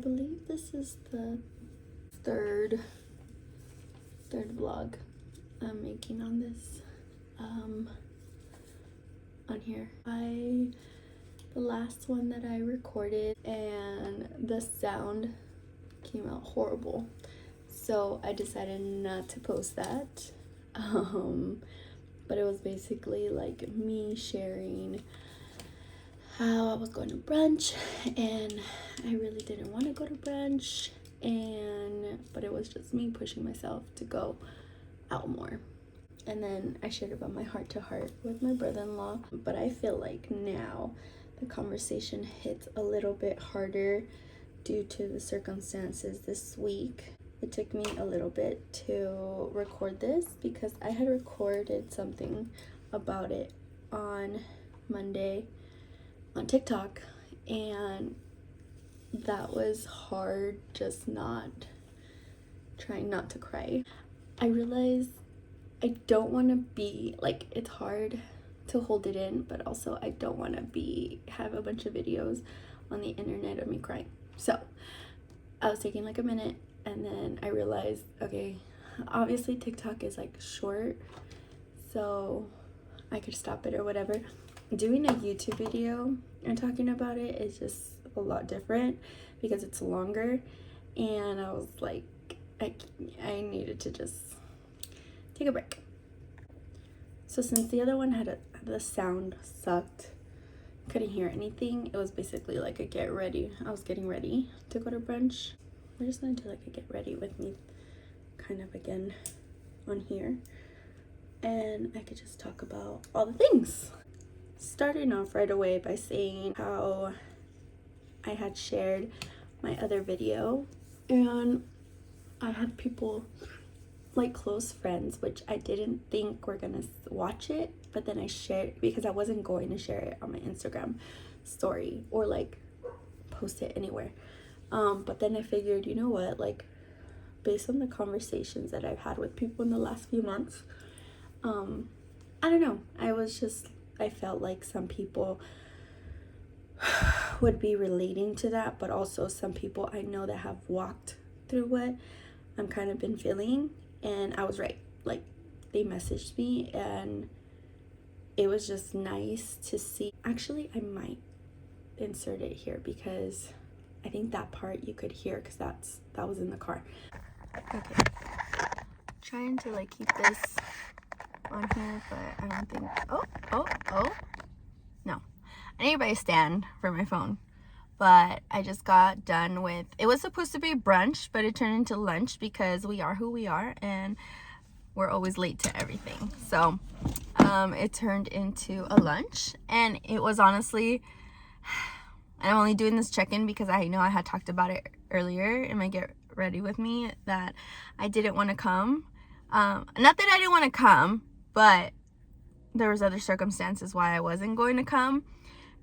believe this is the third vlog I'm making on this on here. The last one that I recorded, and the sound came out horrible, so I decided not to post that. But it was basically like me sharing how I was going to brunch, and I really didn't want to go to brunch, but it was just me pushing myself to go out more. And then I shared about my heart to heart with my brother-in-law, but I feel like now the conversation hits a little bit harder due to the circumstances this week. It took me a little bit to record this because I had recorded something about it on Monday on TikTok, and that was hard, just trying not to cry. I realized I don't want to be like, it's hard to hold it in, but also I don't want to have a bunch of videos on the internet of me crying. So I was taking like a minute, and then I realized, okay, obviously TikTok is like short, so I could stop it or whatever. Doing a YouTube video and talking about it is just a lot different because it's longer, and I was like, I needed to just take a break. So since the other one the sound sucked, couldn't hear anything, it was basically like a get ready. I was getting ready to go to brunch. I just wanted to like a get ready with me kind of again on here, and I could just talk about all the things. Starting off right away by saying how I had shared my other video, and I had people like close friends, which I didn't think were gonna watch it, but then I shared because I wasn't going to share it on my Instagram story or like post it anywhere. But then I figured, you know what, like based on the conversations that I've had with people in the last few months, I don't know, I felt like some people would be relating to that, but also some people I know that have walked through what I'm kind of been feeling, and I was right. Like, they messaged me, and it was just nice to see. Actually, I might insert it here because I think that part you could hear because that was in the car. Okay, trying to like keep this on here, but I don't think. Oh no, I need to buy a stand for my phone. But I just got done with, it was supposed to be brunch, but it turned into lunch because we are who we are and we're always late to everything. So it turned into a lunch, and it was honestly, I'm only doing this check-in because I know I had talked about it earlier in my get ready with me that I didn't want to come. Not that I didn't want to come, but there was other circumstances why I wasn't going to come.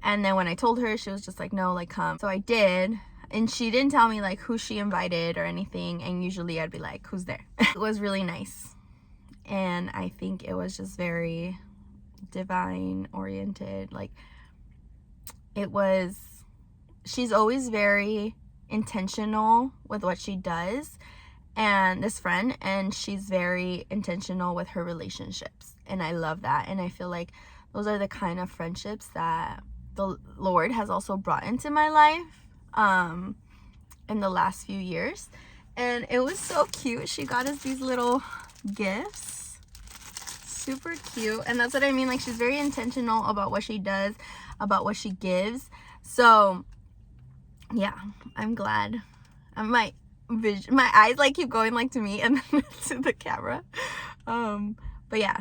And then when I told her, she was just like, no, like, come. So I did, and she didn't tell me like who she invited or anything, and usually I'd be like, who's there? It was really nice, and I think it was just very divine oriented. Like, she's always very intentional with what she does, and this friend, and she's very intentional with her relationships, and I love that. And I feel like those are the kind of friendships that the Lord has also brought into my life in the last few years. And it was so cute. She got us these little gifts, super cute. And that's what I mean, like, she's very intentional about what she does, about what she gives. So yeah, I'm glad. My eyes like keep going like to me and then to the camera. But yeah,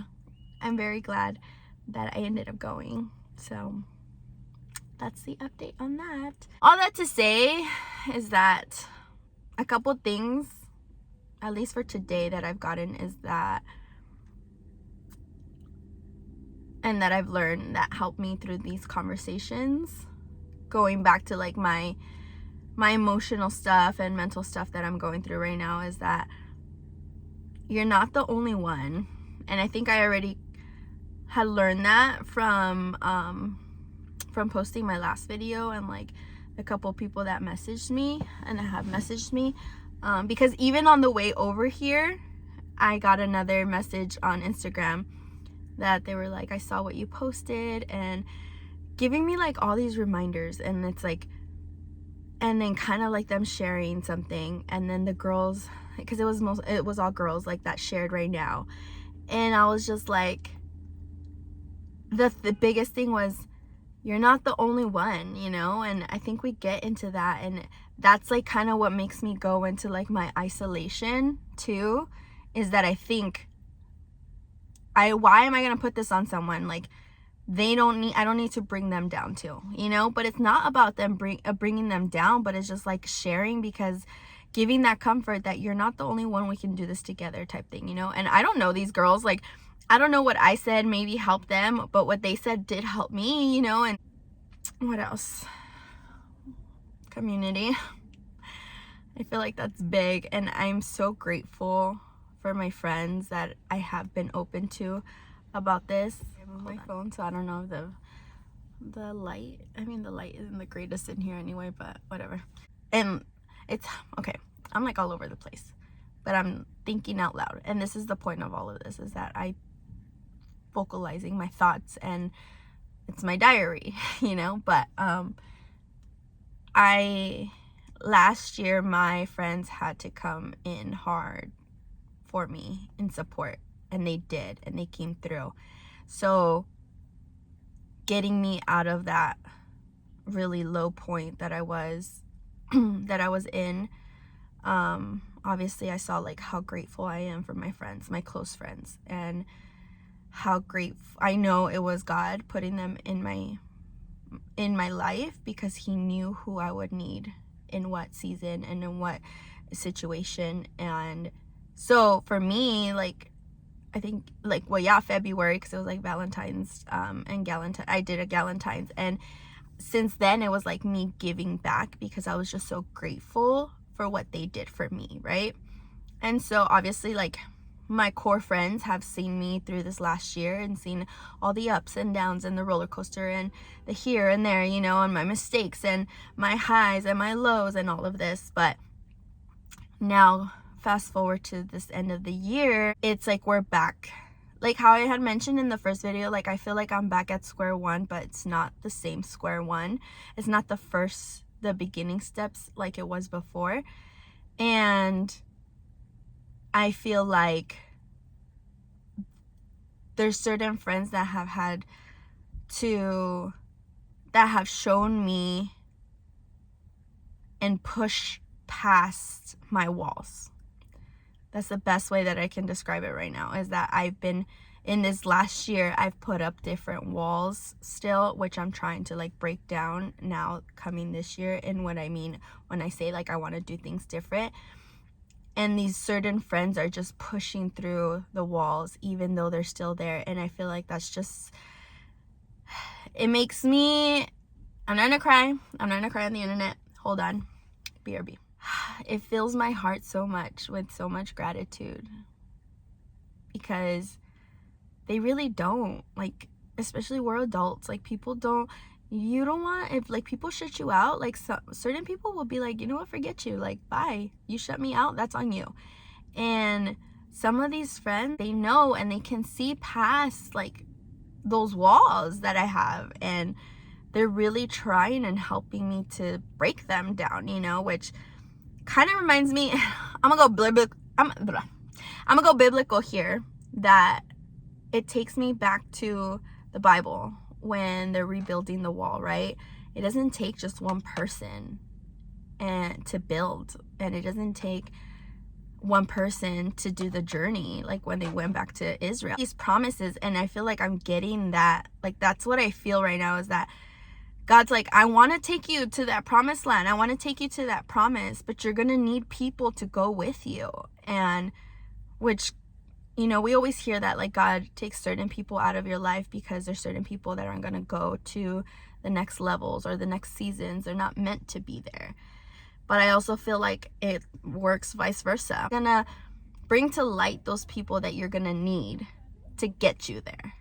I'm very glad that I ended up going. So that's the update on that. All that to say is that a couple things, at least for today, that I've gotten is that, and that I've learned that helped me through these conversations, going back to like my emotional stuff and mental stuff that I'm going through right now, is that you're not the only one. And I think I already had learned that from posting my last video and like a couple people that messaged me and have messaged me, because even on the way over here, I got another message on Instagram that they were like, I saw what you posted, and giving me like all these reminders. And it's like, and then kind of like them sharing something, and then the girls, because it was all girls like that shared right now, and I was just like, the biggest thing was, you're not the only one, you know. And I think we get into that, and that's like kind of what makes me go into like my isolation too, is that I think, why am I gonna put this on someone? Like, I don't need to bring them down too, you know. But it's not about them bringing them down, but it's just like sharing, because giving that comfort that you're not the only one, we can do this together type thing, you know. And I don't know these girls, like, I don't know what I said maybe helped them, but what they said did help me, you know. And what else? Community. I feel like that's big, and I'm so grateful for my friends that I have been open to about this. I moved my phone, so I don't know if the light, I mean, the light isn't the greatest in here anyway, but whatever. And it's okay, I'm like all over the place, but I'm thinking out loud, and this is the point of all of this, is that I vocalizing my thoughts, and it's my diary, you know. But last year my friends had to come in hard for me in support, and they did, and they came through. So getting me out of that really low point that I was in, obviously I saw like how grateful I am for my friends, my close friends, and how grateful I know it was God putting them in my life, because he knew who I would need in what season and in what situation. And so for me, like, I think like, well, yeah, February, because it was like Valentine's, and I did a Galentine's, and since then it was like me giving back, because I was just so grateful for what they did for me, right? And so obviously, like, my core friends have seen me through this last year, and seen all the ups and downs, and the roller coaster, and the here and there, you know, and my mistakes, and my highs and my lows, and all of this. But now, fast forward to this end of the year, it's like we're back. Like how I had mentioned in the first video, like, I feel like I'm back at square one, but it's not the same square one. It's not the beginning steps like it was before. And I feel like there's certain friends that have shown me and push past my walls. That's the best way that I can describe it right now, is that I've been, in this last year, I've put up different walls still, which I'm trying to like break down now coming this year. And what I mean when I say like I want to do things different. And these certain friends are just pushing through the walls, even though they're still there. And I feel like that's just, it makes me, I'm not gonna cry on the internet. Hold on, BRB. It fills my heart so much with so much gratitude, because they really don't, like, especially we're adults, like, people don't, you don't want, if like people shut you out, like certain people will be like, you know what, forget you, like, bye, you shut me out, that's on you. And some of these friends, they know, and they can see past like those walls that I have, and they're really trying and helping me to break them down, you know, which kind of reminds me, I'm gonna go biblical here, that it takes me back to the Bible when they're rebuilding the wall, right? It doesn't take just one person and to build, and it doesn't take one person to do the journey, like when they went back to Israel. These promises, and I feel like I'm getting that, like, that's what I feel right now, is that God's like, I want to take you to that promised land. I want to take you to that promise, but you're going to need people to go with you. And which, you know, we always hear that, like, God takes certain people out of your life because there's certain people that aren't going to go to the next levels or the next seasons. They're not meant to be there. But I also feel like it works vice versa. You're going to bring to light those people that you're going to need to get you there.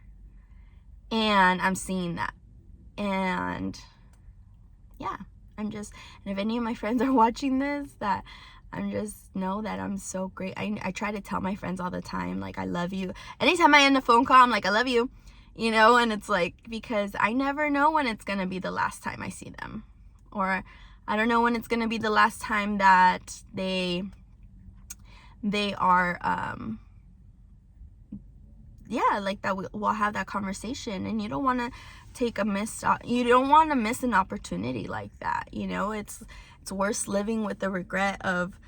And I'm seeing that. And yeah, And if any of my friends are watching this, that know that I'm so great. I try to tell my friends all the time, like, I love you. Anytime I end a phone call, I'm like, I love you, and it's like, because I never know when it's going to be the last time I see them, or I don't know when it's going to be the last time that they are, like that we'll have that conversation. And you don't want to you don't want to miss an opportunity like that. It's worse living with the regret of,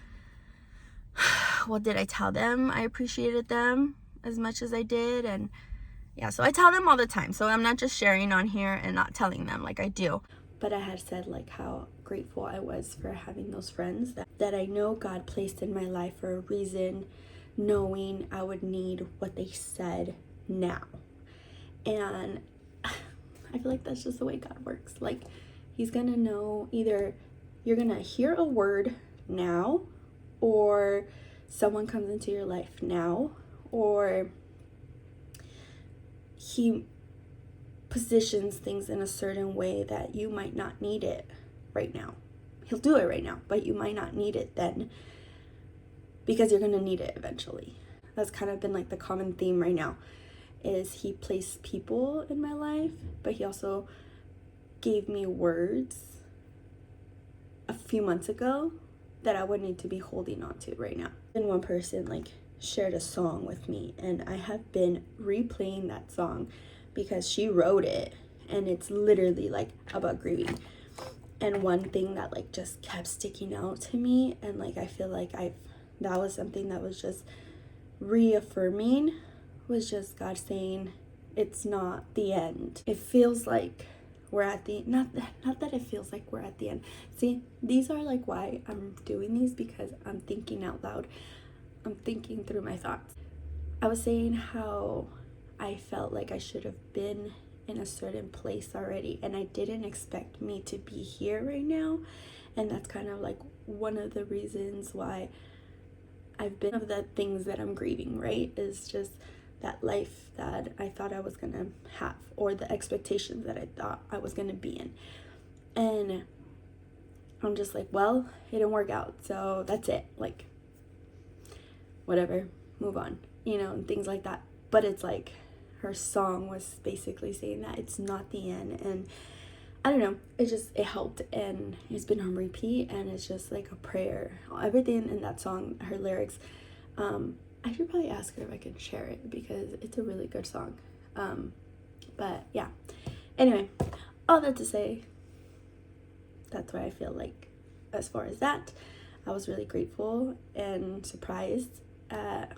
well, did I tell them I appreciated them as much as I did? And yeah, so I tell them all the time. So I'm not just sharing on here and not telling them, like, I do. But I had said, like, how grateful I was for having those friends that I know God placed in my life for a reason, knowing I would need what they said now. And I feel like that's just the way God works. Like, he's gonna know, either you're gonna hear a word now, or someone comes into your life now, or he positions things in a certain way that you might not need it right now. He'll do it right now, but you might not need it then, because you're gonna need it eventually. That's kind of been like the common theme right now, is he placed people in my life, but he also gave me words a few months ago that I would need to be holding on to right now. And one person like shared a song with me, and I have been replaying that song because she wrote it, and it's literally like about grieving. And one thing that like just kept sticking out to me, and like I feel like that was something that was just reaffirming, was just God saying it's not the end. It feels like we're at the not that it feels like we're at the end. See, these are like why I'm doing these, because I'm thinking out loud. I'm thinking through my thoughts. I was saying how I felt like I should have been in a certain place already, and I didn't expect me to be here right now. And that's kind of like one of the reasons why I've been of the things that I'm grieving, right? Is just that life that I thought I was gonna have, or the expectations that I thought I was gonna be in. And I'm just like, well, it didn't work out, so that's it. Like, whatever, move on, and things like that. But it's like, her song was basically saying that it's not the end. And I don't know, it helped, and it's been on repeat, and it's just like a prayer. Everything in that song, her lyrics, I should probably ask her if I can share it, because it's a really good song. But yeah, anyway, all that to say, that's why I feel like, as far as that, I was really grateful and surprised at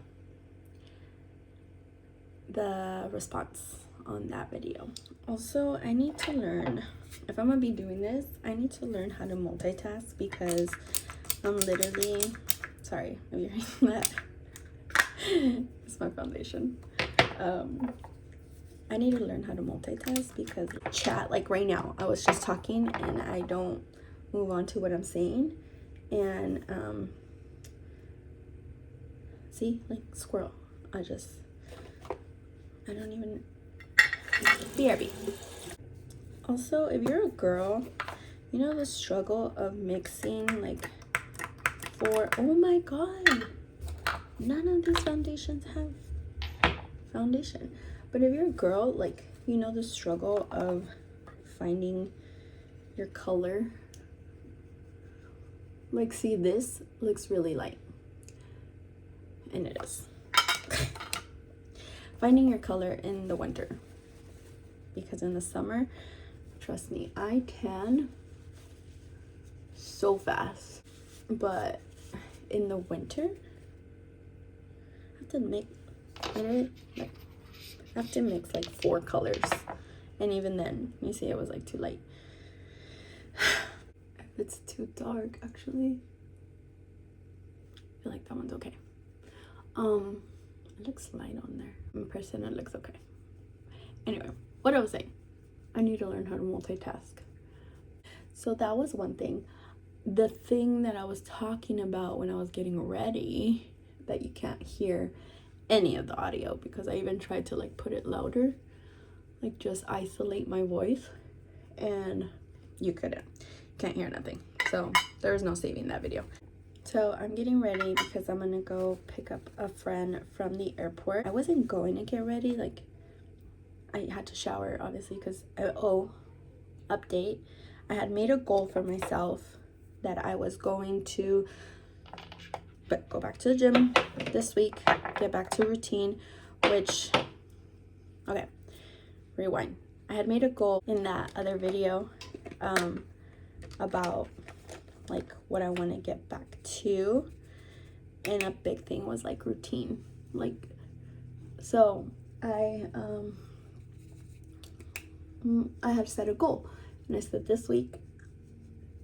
the response on that video. Also, I need to learn, if I'm gonna be doing this, I need to learn how to multitask, because I'm literally, sorry if you're hearing that, it's my foundation. I need to learn how to multitask, because chat, like right now, I was just talking and I don't move on to what I'm saying. And see, like squirrel, I don't even, BRB. Also, if you're a girl, the struggle of mixing like oh my god, none of these foundations have foundation. But if you're a girl, like, the struggle of finding your color. Like, see, this looks really light, and it is. Finding your color in the winter, because in the summer, trust me, I tan so fast, but in the winter, I have to mix like 4 colors, and even then, you see, it was like too light. It's too dark, actually. I feel like that one's okay. It looks light on there. In person, it looks okay. Anyway, what I was saying, I need to learn how to multitask. So that was one thing. The thing that I was talking about when I was getting ready, that you can't hear any of the audio, because I even tried to like put it louder, like just isolate my voice, and you couldn't. can't hear nothing. So there was no saving that video. So I'm getting ready because I'm gonna go pick up a friend from the airport. I wasn't going to get ready, like I had to shower obviously because update, I had made a goal for myself that I was going to go back to the gym this week, get back to routine, which, okay, rewind. I had made a goal in that other video about like what I want to get back to, and a big thing was like routine. Like, so I have set a goal, and I said this week,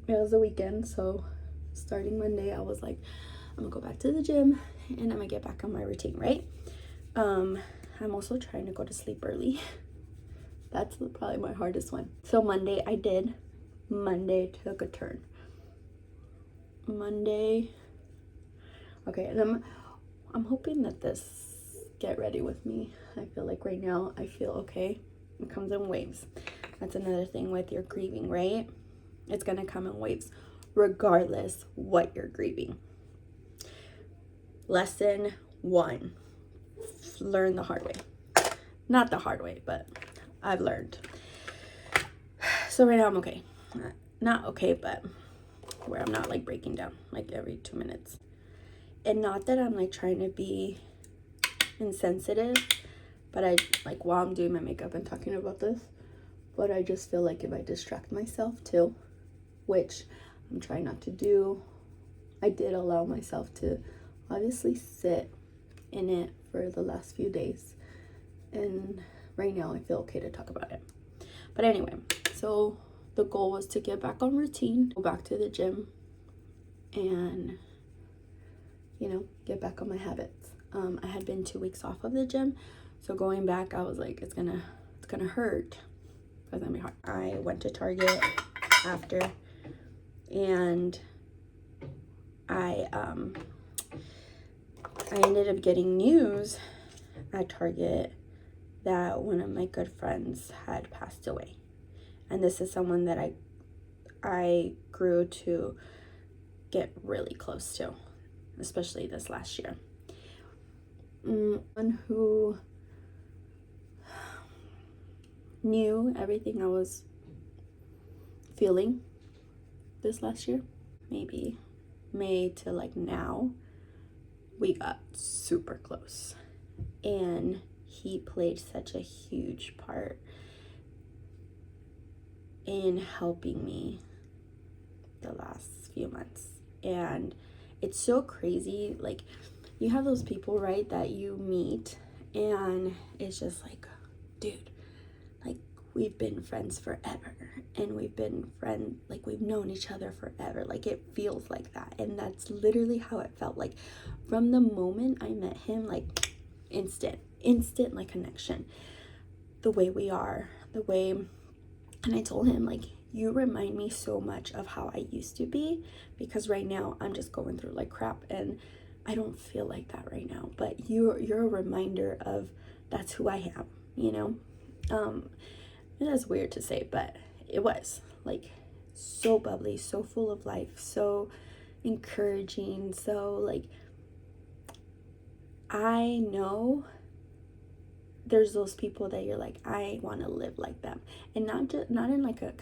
it was a weekend, so starting Monday I was like, I'm gonna go back to the gym and I'm gonna get back on my routine, right? I'm also trying to go to sleep early. That's probably my hardest one. So Monday I did. Monday took a turn. Monday, okay, and I'm hoping that this get ready with me. I feel like right now I feel okay. It comes in waves. That's another thing with your grieving, right? It's gonna come in waves regardless what you're grieving. Lesson 1, learn the hard way. Not the hard way, but I've learned. So right now I'm okay. Not okay, but where I'm not like breaking down like every 2 minutes. And not that I'm like trying to be insensitive, but I like while I'm doing my makeup and talking about this, but I just feel like if I distract myself too, which I'm trying not to do, I did allow myself to obviously sit in it for the last few days, and right now I feel okay to talk about it. But anyway, so the goal was to get back on routine, go back to the gym, and you know, get back on my habits. I had been 2 weeks off of the gym, so going back I was like, it's gonna hurt. It's gonna be hard. I went to Target after, and I ended up getting news at Target that one of my good friends had passed away. And this is someone that I grew to get really close to, especially this last year. One who knew everything I was feeling this last year, maybe May to like now, we got super close, and he played such a huge part in helping me the last few months. And it's so crazy, like you have those people, right, that you meet and it's just like, dude, like we've been friends forever, and we've been like we've known each other forever. Like it feels like that, and that's literally how it felt. Like from the moment I met him, like instant like connection, the way we are, the way. And I told him, like, you remind me so much of how I used to be, because right now I'm just going through like crap and I don't feel like that right now, but you're a reminder of that's who I am, you know. That's weird to say, but it was like so bubbly, so full of life, so encouraging. So like I know there's those people that you're like, I want to live like them, and not in like a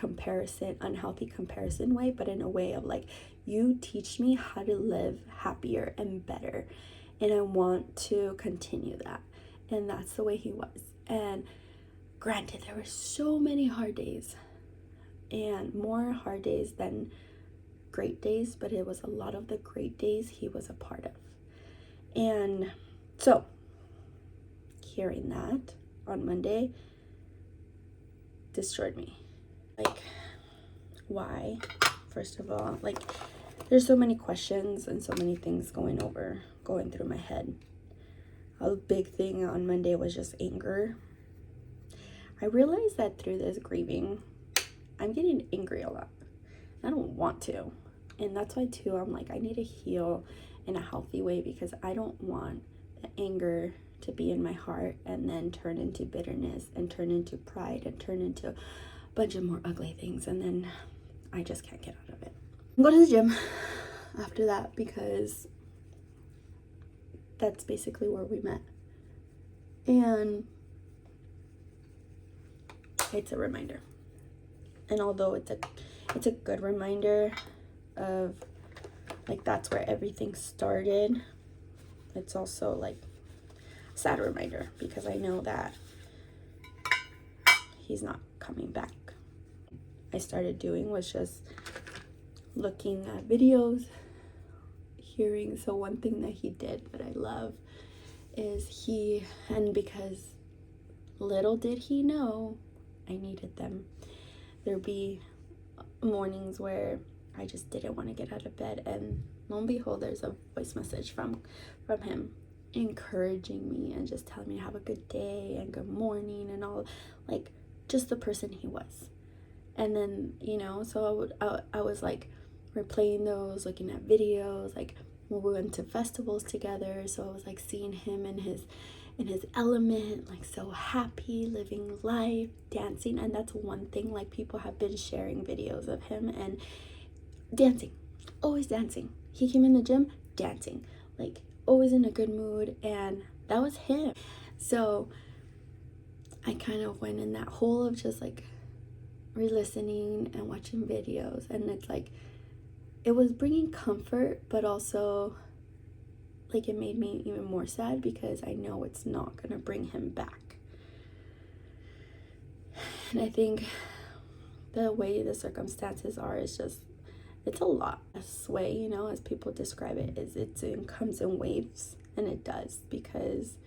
unhealthy comparison way, but in a way of like, you teach me how to live happier and better, and I want to continue that. And that's the way he was. And granted, there were so many hard days, and more hard days than great days, but it was a lot of the great days he was a part of. And so hearing that on Monday destroyed me. Like, why? First of all, like, there's so many questions and so many things going through my head. A big thing on Monday was just anger. I realized that through this grieving, I'm getting angry a lot. I don't want to. And that's why too, I'm like, I need to heal in a healthy way, because I don't want the anger to be in my heart and then turn into bitterness and turn into pride and turn into a bunch of more ugly things. And then I just can't get out of it. I go to the gym after that because that's basically where we met. And it's a reminder. And although it's a good reminder of like that's where everything started, it's also like a sad reminder because I know that he's not coming back. I started doing was just looking at videos, hearing. So one thing that he did that I love is and because little did he know I needed them. There'd be mornings where I just didn't want to get out of bed, and lo and behold, there's a voice message from him encouraging me and just telling me to have a good day and good morning and all, like just the person he was. And then, you know, so I was like replaying those, looking at videos, like when we went to festivals together. So I was like seeing him in his element, like so happy, living life, dancing. And that's one thing, like people have been sharing videos of him and dancing, always dancing. He came in the gym dancing, like always in a good mood, and that was him. So I kind of went in that hole of just like re-listening and watching videos, and it's like it was bringing comfort, but also like it made me even more sad because I know it's not gonna bring him back. And I think the way the circumstances are is just, it's a lot. This way, you know, as people describe it, is it comes in waves, and it does, because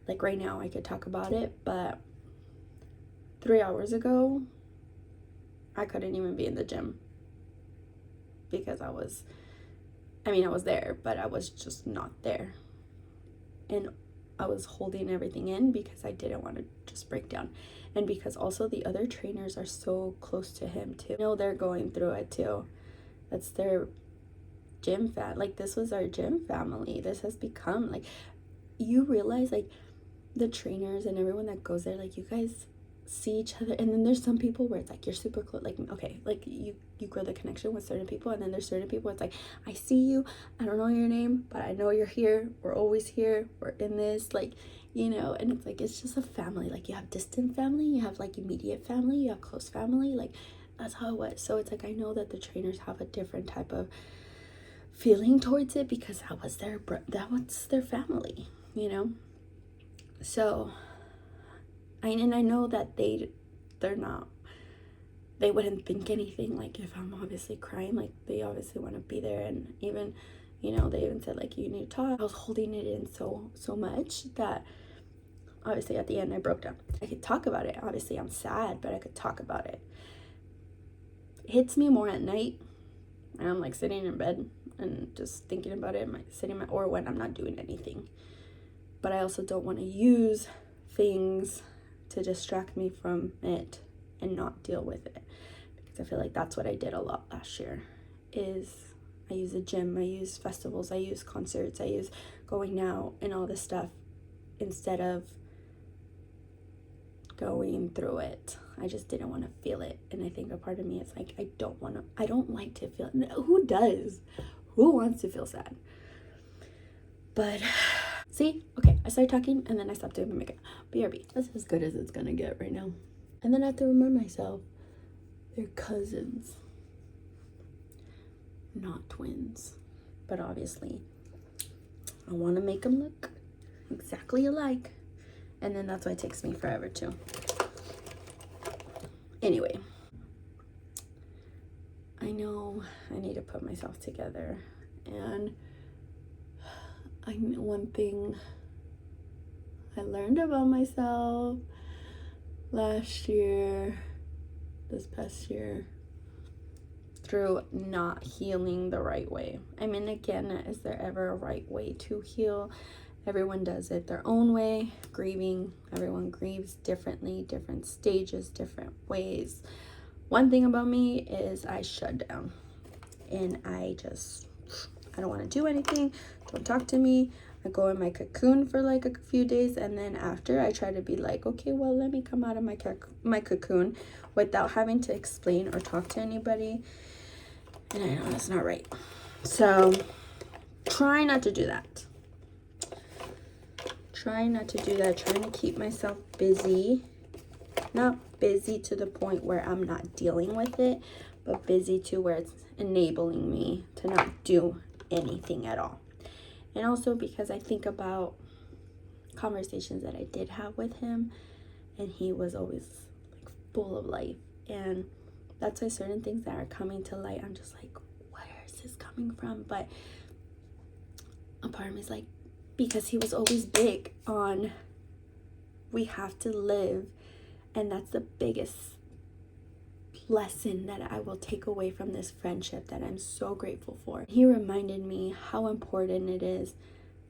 like right now I could talk about it, but 3 hours ago I couldn't even be in the gym because I was there, but I was just not there. And I was holding everything in because I didn't want to just break down. And because also the other trainers are so close to him too. You know, they're going through it too. That's their gym like this was our gym family. This has become like, you realize like the trainers and everyone that goes there, like you guys see each other, and then there's some people where it's like you're super close, like okay, like you grow the connection with certain people, and then there's certain people it's like I see you, I don't know your name, but I know you're here, we're always here, we're in this, like, you know. And it's like it's just a family. Like you have distant family, you have like immediate family, you have close family, like that's how it was. So it's like I know that the trainers have a different type of feeling towards it because that was their family, you know. So I know that they wouldn't think anything, like if I'm obviously crying, like they obviously want to be there. And even, you know, they even said like you need to talk. I was holding it in so much that obviously at the end I broke down. I could talk about it. Obviously I'm sad, but I could talk about it. It hits me more at night, and I'm like sitting in bed and just thinking about it, or when I'm not doing anything. But I also don't want to use things to distract me from it and not deal with it, because I feel like that's what I did a lot last year. Is I use the gym, I use festivals, I use concerts, I use going out and all this stuff instead of going through it. I just didn't want to feel it. And I think a part of me is like I don't like to feel it. Who does? Who wants to feel sad? But see, okay, I started talking and then I stopped doing my makeup. BRB. That's as good as it's gonna get right now. And then I have to remind myself they're cousins, not twins. But obviously, I want to make them look exactly alike. And then that's why it takes me forever too. Anyway, I know I need to put myself together. And I know one thing I learned about myself this past year, through not healing the right way. I mean, again, is there ever a right way to heal? Everyone does it their own way. Grieving, everyone grieves differently, different stages, different ways. One thing about me is I shut down, and I don't want to do anything. Don't talk to me. I go in my cocoon for like a few days, and then after I try to be like, okay, well, let me come out of my cocoon without having to explain or talk to anybody. And I know that's not right. So try not to do that. Trying to keep myself busy. Not busy to the point where I'm not dealing with it, but busy to where it's enabling me to not do anything at all. And also because I think about conversations that I did have with him, and he was always like full of life. And that's why certain things that are coming to light, I'm just like, where is this coming from? But a part of me is like, because he was always big on, we have to live. And that's the biggest lesson that I will take away from this friendship that I'm so grateful for. He reminded me how important it is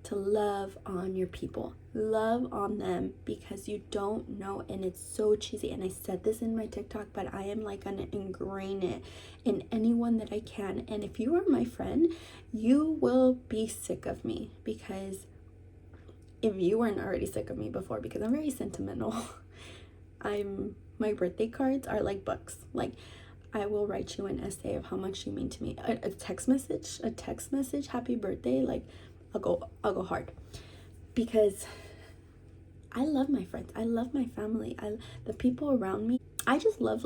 to love on your people. Love on them, because you don't know, and it's so cheesy, and I said this in my TikTok, but I am like gonna ingrain it in anyone that I can. And if you are my friend, you will be sick of me, because if you weren't already sick of me before, because I'm very sentimental. My birthday cards are like books. Like, I will write you an essay of how much you mean to me. A text message, happy birthday, like I'll go hard, because I love my friends. I love my family. The people around me. I just love.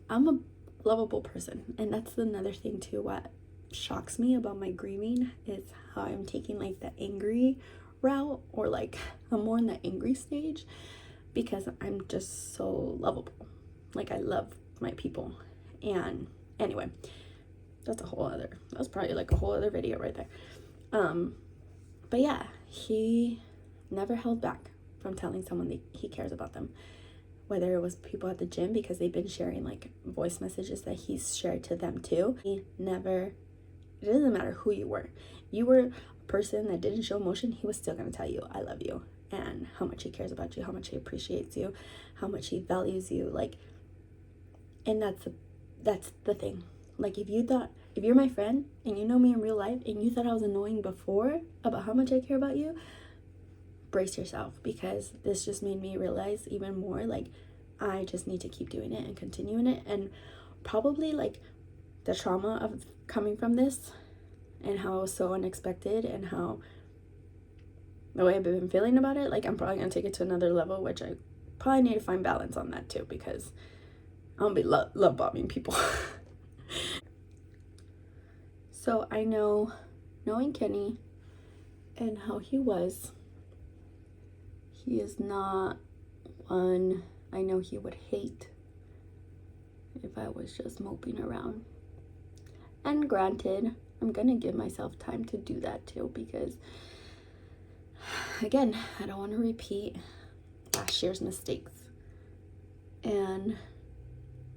I'm a lovable person, and that's another thing too. What shocks me about my grieving is how I'm taking like the angry route, or like I'm more in the angry stage, because I'm just so lovable. Like, I love my people. And anyway, that's probably like a whole other video right there. But yeah, he never held back from telling someone that he cares about them, whether it was people at the gym, because they've been sharing like voice messages that he's shared to them too. It doesn't matter who you were a person that didn't show emotion, he was still going to tell you I love you, and how much he cares about you, how much he appreciates you, how much he values you. Like, and that's the thing. Like, if you're my friend and you know me in real life, and you thought I was annoying before about how much I care about you, brace yourself, because this just made me realize even more, like, I just need to keep doing it and continuing it. And probably like the trauma of coming from this, and how it was so unexpected, and how the way I've been feeling about it, like, I'm probably gonna take it to another level, which I probably need to find balance on that too, because I don't be love bombing people. So I know, knowing Kenny and how he is not one I know he would hate if I was just moping around. And granted, I'm gonna give myself time to do that too, because again, I don't want to repeat last year's mistakes and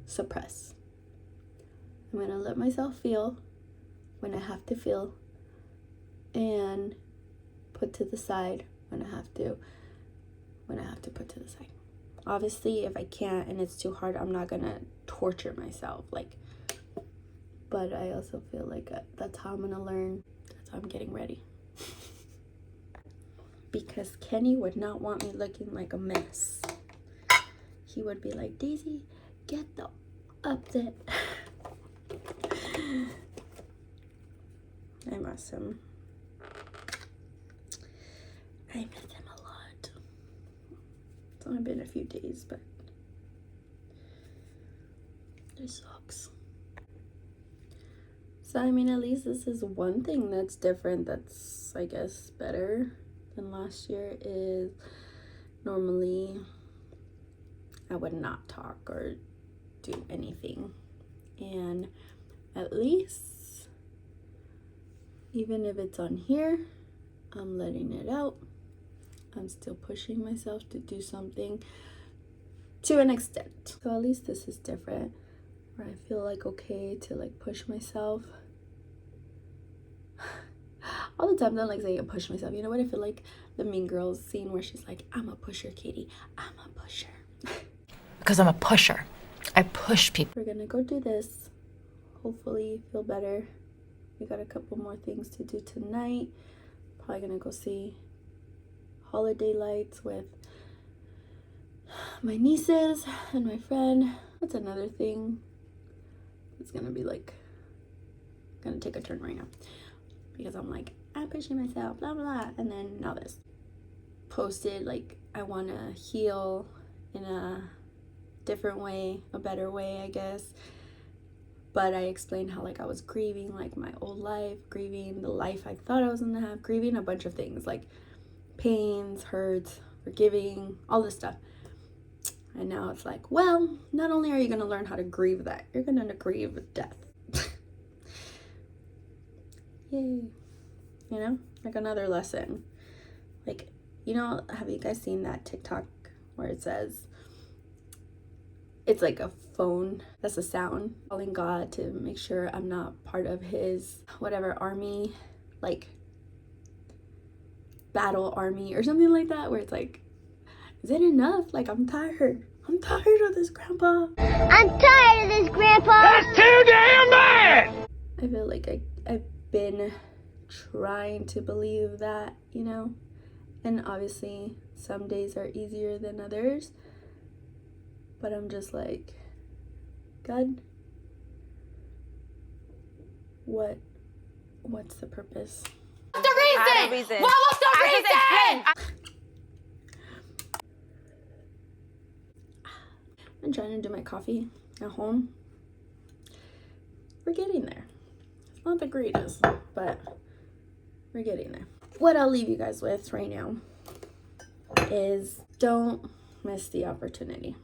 suppress. I'm gonna let myself feel when I have to feel, and put to the side when I have to put to the side. Obviously, if I can't and it's too hard, I'm not gonna torture myself, like, but I also feel like that's how I'm gonna learn. That's how I'm getting ready. Because Kenny would not want me looking like a mess. He would be like, Daisy, get the update. I miss him. I miss him a lot. It's only been a few days, but it sucks. So, I mean, at least this is one thing that's different, that's, I guess, better than last year, is normally I would not talk or do anything. And at least, even if it's on here, I'm letting it out. I'm still pushing myself to do something to an extent. So at least this is different, where I feel like okay to like push myself. All the time I'm like saying push myself. You know what? I feel like the Mean Girls scene where she's like, I'm a pusher, Katie. I'm a pusher. Because I'm a pusher. I push people. We're gonna go do this. Hopefully feel better. We got a couple more things to do tonight. Probably gonna go see holiday lights with my nieces and my friend. That's another thing. It's gonna be like, gonna take a turn right now because I'm like, I'm pushing myself, blah blah, and then now this. Posted like I want to heal in a different way, a better way, I guess. But I explained how like I was grieving like my old life, grieving the life I thought I was gonna have, grieving a bunch of things like pains, hurts, forgiving, all this stuff. And now it's like, well, not only are you gonna learn how to grieve that, you're gonna grieve death. Yay. You know, like another lesson. Like, you know, have you guys seen that TikTok where it says, it's like a phone, that's a sound, calling God to make sure I'm not part of his whatever army, like battle army or something like that, where it's like, is it enough? Like, I'm tired of this, Grandpa. I'm tired of this, Grandpa. That's too damn bad! I feel like I've been trying to believe that, you know, and obviously some days are easier than others, but I'm just like, God, what's the purpose? What's the reason? What was the reason? I'm trying to do my coffee at home. We're getting there. It's not the greatest, but we're getting there. What I'll leave you guys with right now is don't miss the opportunity.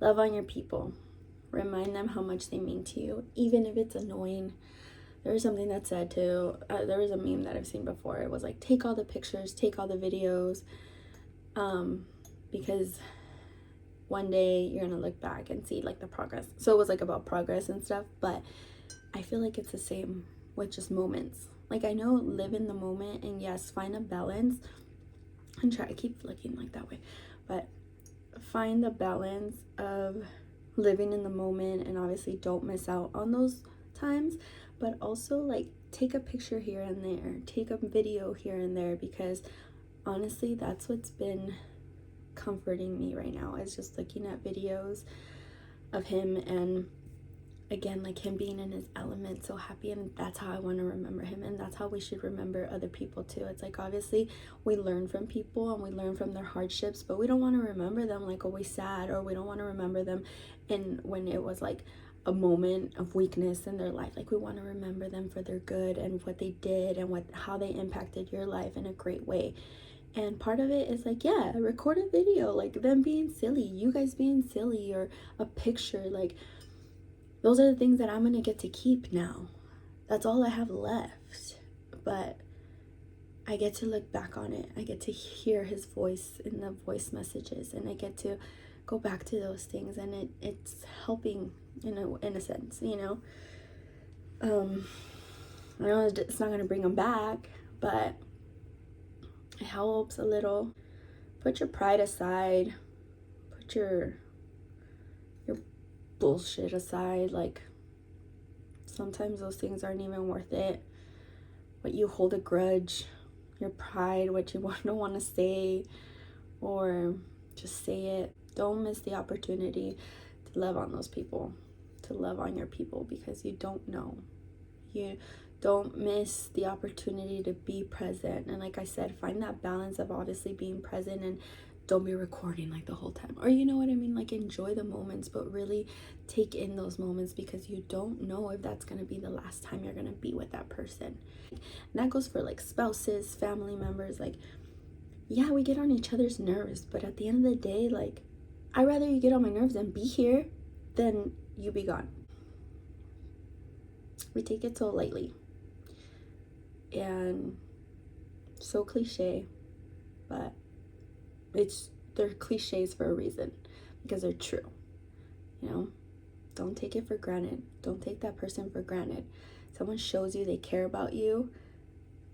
Love on your people. Remind them how much they mean to you, even if it's annoying. There was something that said to, there was a meme that I've seen before. It was like, take all the pictures, take all the videos, because one day you're gonna look back and see like the progress. So it was like about progress and stuff, but I feel like it's the same with just moments. Like, I know, live in the moment, and yes, find a balance and try to keep looking like that way, but find the balance of living in the moment, and obviously don't miss out on those times, but also like take a picture here and there, take a video here and there, because honestly that's what's been comforting me right now, is just looking at videos of him, and again, like him being in his element, so happy, and that's how I want to remember him, and that's how we should remember other people too. It's like, obviously we learn from people and we learn from their hardships, but we don't want to remember them like always sad, or we don't want to remember them in when it was like a moment of weakness in their life. Like, we want to remember them for their good and what they did and how they impacted your life in a great way. And part of it is like, yeah, record a video, like them being silly, you guys being silly, or a picture. Like, those are the things that I'm gonna get to keep now. That's all I have left. But I get to look back on it. I get to hear his voice in the voice messages, and I get to go back to those things, and it's helping in a sense, you know. I know it's not gonna bring them back, but it helps a little. Put your pride aside. Put your bullshit aside. Like, sometimes those things aren't even worth it. But you hold a grudge, your pride, what you don't want to say, or just say it. Don't miss the opportunity to love on those people, to love on your people, because you don't know. You don't miss the opportunity to be present. And like I said, find that balance of obviously being present, and don't be recording like the whole time, or you know what I mean, like enjoy the moments, but really take in those moments, because you don't know if that's going to be the last time you're going to be with that person. And that goes for like spouses, family members. Like, yeah, we get on each other's nerves, but at the end of the day, like, I'd rather you get on my nerves and be here than you be gone. We take it so lightly, and so cliche, but they're cliches for a reason, because they're true. You know, don't take it for granted. Don't take that person for granted. Someone shows you they care about you,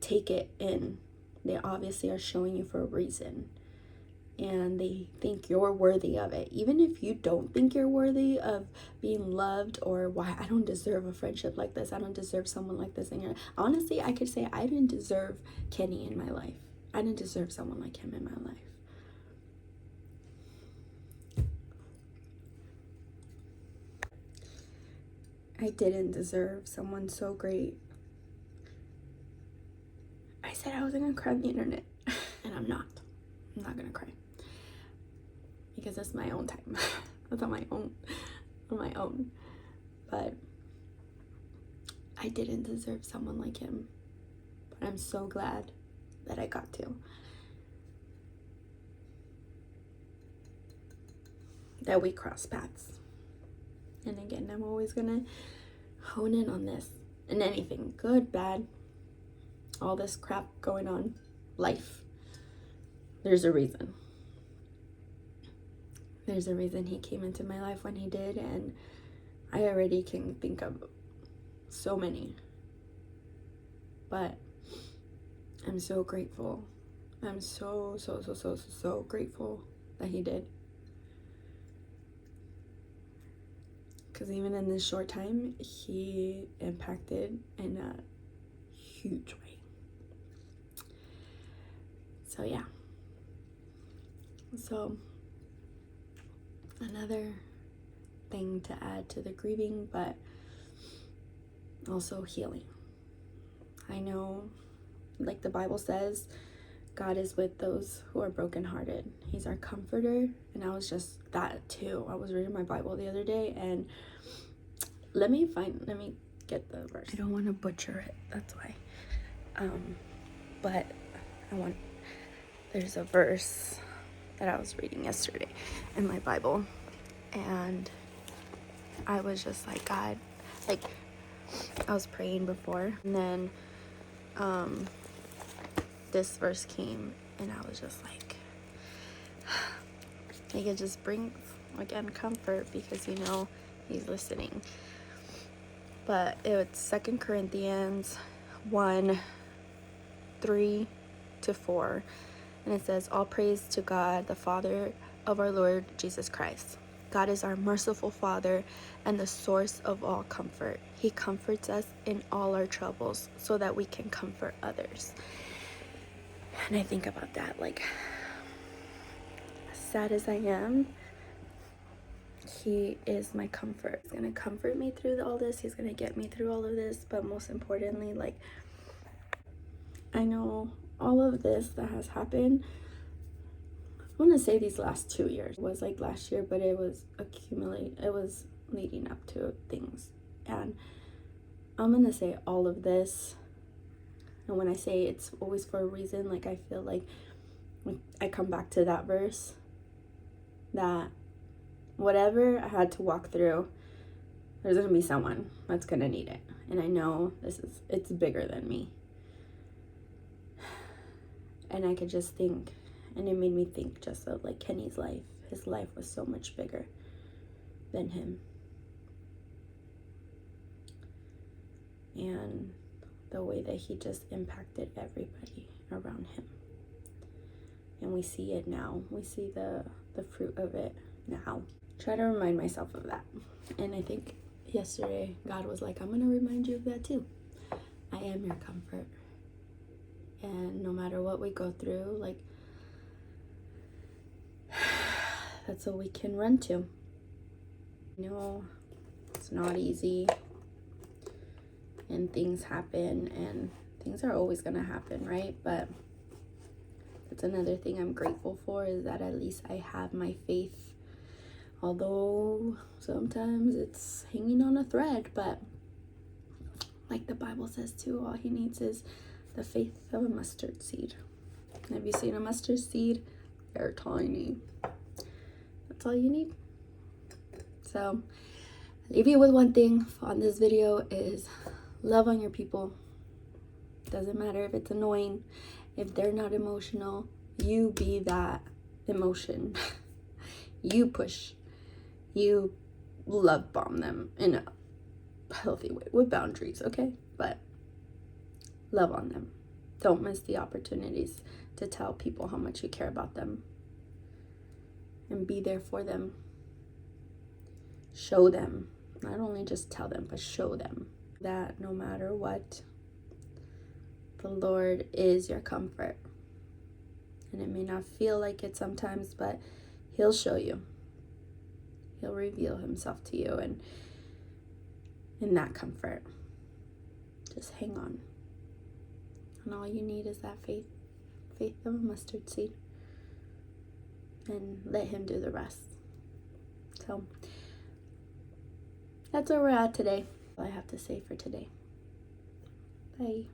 take it in. They obviously are showing you for a reason, and they think you're worthy of it. Even if you don't think you're worthy of being loved, or why I don't deserve a friendship like this, I don't deserve someone like this in your life. Honestly, I could say I didn't deserve Kenny in my life. I didn't deserve someone like him in my life. I didn't deserve someone so great. I said I wasn't gonna cry on the internet, and I'm not. I'm not gonna cry because it's my own time. It's on my own. But I didn't deserve someone like him. But I'm so glad that I got to. That we crossed paths. And again, I'm always gonna hone in on this. And anything, good, bad, all this crap going on, life. There's a reason. There's a reason he came into my life when he did, and I already can think of so many. But I'm so grateful. I'm so grateful that he did. Because even in this short time, he impacted in a huge way. So yeah. So another thing to add to the grieving, but also healing. I know, like the Bible says, God is with those who are brokenhearted. He's our comforter. And I was just that too. I was reading my Bible the other day, and let me get the verse. I don't want to butcher it, that's why. But there's a verse that I was reading yesterday in my Bible, and I was just like, God, like, I was praying before, and then this verse came, and I was just like it just brings, again, comfort, because he's listening. But it's 2 Corinthians 1:3-4, and it says, all praise to God, the Father of our Lord Jesus Christ. God is our merciful Father and the source of all comfort. He comforts us in all our troubles so that we can comfort others. And I think about that, like, as sad as I am, he is my comfort. He's gonna comfort me through all this. He's gonna get me through all of this. But most importantly, like, I know all of this that has happened, I want to say these last 2 years. It was like last year, but it was leading up to things. And I'm gonna say all of this, and when I say it's always for a reason, like, I feel like when I come back to that verse, that whatever I had to walk through, there's gonna be someone that's gonna need it. And I know it's bigger than me. And I could just think, and it made me think just of like Kenny's life. His life was so much bigger than him. And the way that he just impacted everybody around him. And we see it now. We see the fruit of it now. Try to remind myself of that. And I think yesterday God was like, I'm going to remind you of that too. I am your comfort. And no matter what we go through, like, that's all we can run to. It's not easy. And things happen, and things are always going to happen, right? But that's another thing I'm grateful for, is that at least I have my faith. Although sometimes it's hanging on a thread, but like the Bible says too, all he needs is the faith of a mustard seed. Have you seen a mustard seed? They're tiny. That's all you need. So I'll leave you with one thing on this video, is love on your people. Doesn't matter if it's annoying, if they're not emotional, you be that emotion. You push, you love bomb them in a healthy way with boundaries, okay? But love on them. Don't miss the opportunities to tell people how much you care about them, and be there for them. Show them, not only just tell them, but show them that no matter what, the Lord is your comfort. And it may not feel like it sometimes, but he'll show you. He'll reveal himself to you, and in that comfort, just hang on. And all you need is that faith of a mustard seed. And let him do the rest. So that's where we're at today. All I have to say for today. Bye.